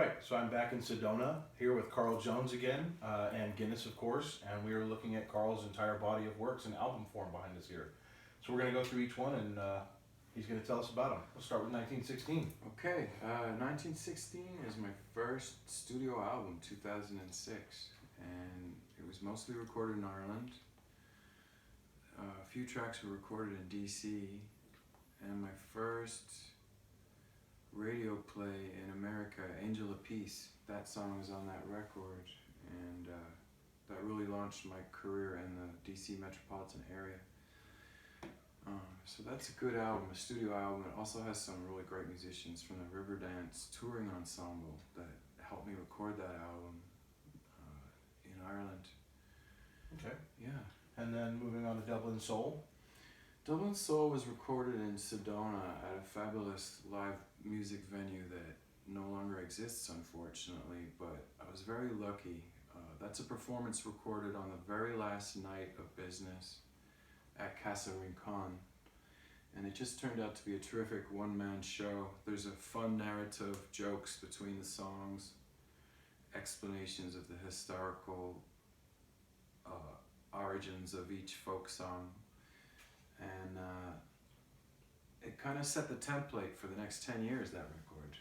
right, so I'm back in Sedona here with Karl Jones again, and Guinness, of course, and we are looking at Karl's entire body of works in album form behind us here. So we're going to go through each one, and he's going to tell us about them. We'll start with 1916. Okay, 1916 is my first studio album, 2006, and it was mostly recorded in Ireland. A few tracks were recorded in DC, and my first radio play in America, Angel of Peace, that song was on that record, and that really launched my career in the DC metropolitan area. So that's a good album, a studio album. It also has some really great musicians from the Riverdance touring ensemble that helped me record that album in Ireland. Okay. Yeah. And then moving on to Dublin Soul. Dublin Soul was recorded in Sedona at a fabulous live music venue that no longer exists, unfortunately, but I was very lucky. That's a performance recorded on the very last night of business at Casa Rincon, and it just turned out to be a terrific one-man show. There's a fun narrative, jokes between the songs, explanations of the historical origins of each folk song, and it kind of set the template for the next 10 years, that record.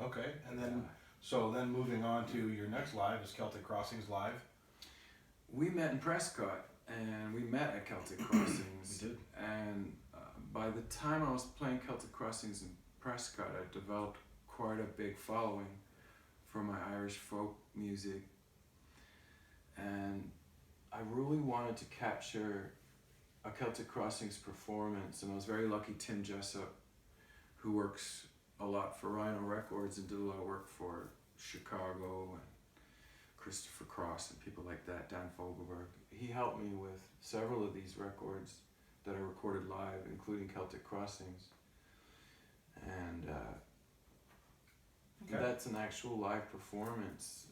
Okay, and then so then moving on to your next live is Celtic Crossings Live. We met in Prescott, and we met at Celtic Crossings. We did. And by the time I was playing Celtic Crossings in Prescott, I developed quite a big following for my Irish folk music, and I really wanted to capture a Celtic Crossings performance, and I was very lucky Tim Jessup, who works a lot for Rhino Records and did a lot of work for Chicago and Christopher Cross and people like that, Dan Fogelberg. He helped me with several of these records that I recorded live, including Celtic Crossings. And that's an actual live performance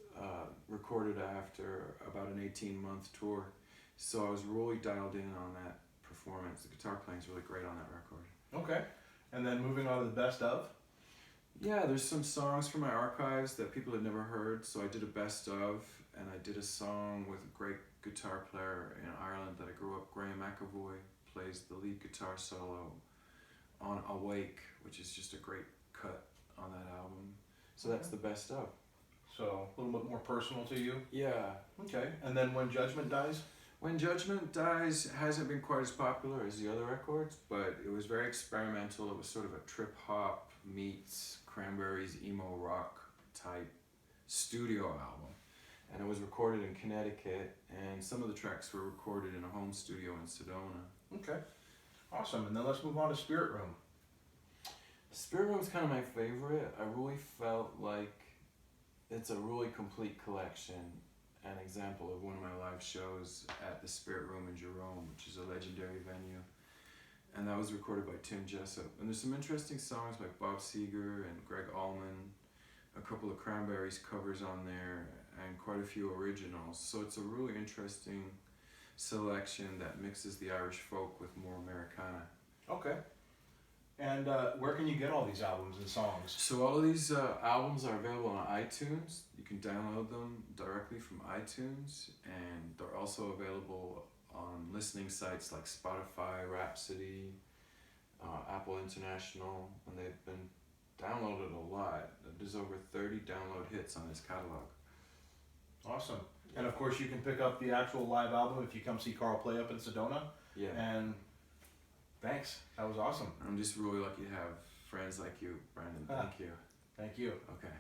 recorded after about an 18-month tour. So I was really dialed in on that performance. The guitar playing is really great on that record. Okay, and then moving on to the best of. Yeah, there's some songs from my archives that people had never heard, so I did a best of, and I did a song with a great guitar player in Ireland that I grew up, Graham McAvoy, plays the lead guitar solo on Awake, which is just a great cut on that album. So that's the best of. So a little bit more personal to you. Yeah. Okay, and then When Judgment Dies. When Judgment Dies hasn't been quite as popular as the other records, but it was very experimental. It was sort of a trip hop meets Cranberries emo rock type studio album, and it was recorded in Connecticut, and some of the tracks were recorded in a home studio in Sedona. Okay, awesome. And then let's move on to Spirit Room. Spirit Room is kind of my favorite. I really felt like it's a really complete collection, an example of one of my live shows at the Spirit Room in Jerome, which is a legendary venue. And that was recorded by Tim Jessup. And there's some interesting songs by Bob Seger and Greg Allman, a couple of Cranberries covers on there, and quite a few originals. So it's a really interesting selection that mixes the Irish folk with more Americana. Okay. And where can you get all these albums and songs? So all of these albums are available on iTunes. You can download them directly from iTunes, and they're also available on listening sites like Spotify, Rhapsody, Apple International, and they've been downloaded a lot. There's over 30 download hits on this catalog. Awesome. And of course you can pick up the actual live album if you come see Karl play up in Sedona. Yeah. And thanks. That was awesome. I'm just really lucky to have friends like you, Brandon. Thank you. Thank you. Okay.